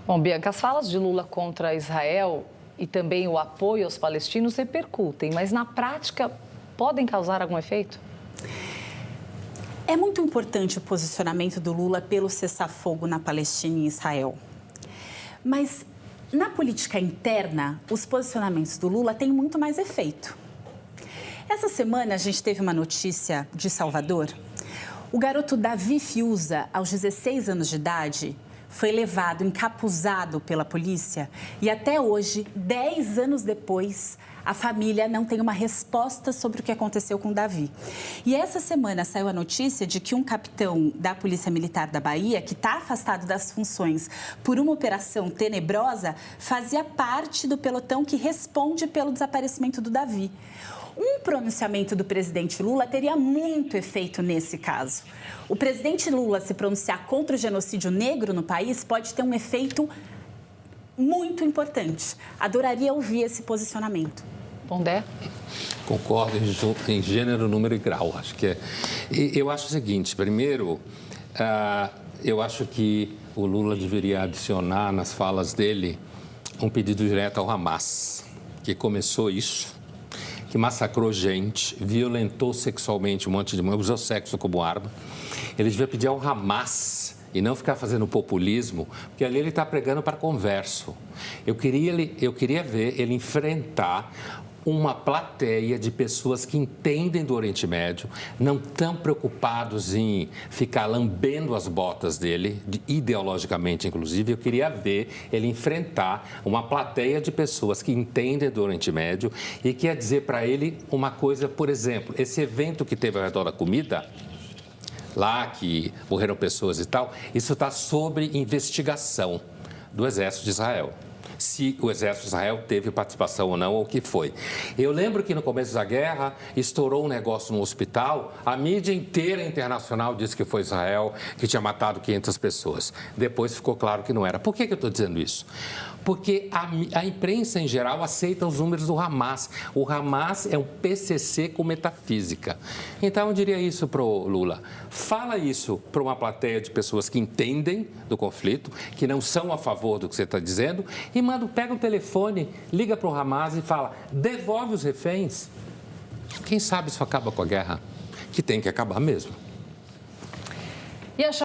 Bom, Bianca, as falas de Lula contra Israel e também o apoio aos palestinos repercutem, mas na prática podem causar algum efeito? É muito importante o posicionamento do Lula pelo cessar-fogo na Palestina e em Israel. Mas na política interna, os posicionamentos do Lula têm muito mais efeito. Essa semana a gente teve uma notícia de Salvador. O garoto Davi Fiuza, aos 16 anos de idade, foi levado encapuzado pela polícia e até hoje, 10 anos depois, a família não tem uma resposta sobre o que aconteceu com o Davi. E essa semana saiu a notícia de que um capitão da Polícia Militar da Bahia, que está afastado das funções por uma operação tenebrosa, fazia parte do pelotão que responde pelo desaparecimento do Davi. Um pronunciamento do presidente Lula teria muito efeito nesse caso. O presidente Lula se pronunciar contra o genocídio negro no país pode ter um efeito muito importante. Adoraria ouvir esse posicionamento. Pondé? Concordo em gênero, número e grau. Acho que eu acho o seguinte, primeiro, eu acho que o Lula deveria adicionar nas falas dele um pedido direto ao Hamas, que começou isso, que massacrou gente, violentou sexualmente um monte de mulheres, usou sexo como arma. Ele devia pedir ao Hamas e não ficar fazendo populismo, porque ali ele está pregando para converso. Eu queria ver ele enfrentar uma plateia de pessoas que entendem do Oriente Médio, não estão preocupados em ficar lambendo as botas dele, ideologicamente inclusive. Eu queria ver ele enfrentar uma plateia de pessoas que entendem do Oriente Médio e quer dizer para ele uma coisa, por exemplo, esse evento que teve ao redor da comida, lá que morreram pessoas e tal, isso está sob investigação do Exército de Israel. Se o Exército de Israel teve participação ou não, ou o que foi. Eu lembro que no começo da guerra estourou um negócio no hospital, a mídia inteira internacional disse que foi Israel, que tinha matado 500 pessoas. Depois ficou claro que não era. Por que eu estou dizendo isso? Porque a imprensa em geral aceita os números do Hamas. O Hamas é um PCC com metafísica. Então eu diria isso para o Lula. Fala isso para uma plateia de pessoas que entendem do conflito, que não são a favor do que você está dizendo, e pega o telefone, liga para o Hamas e fala, devolve os reféns. Quem sabe isso acaba com a guerra, que tem que acabar mesmo. E a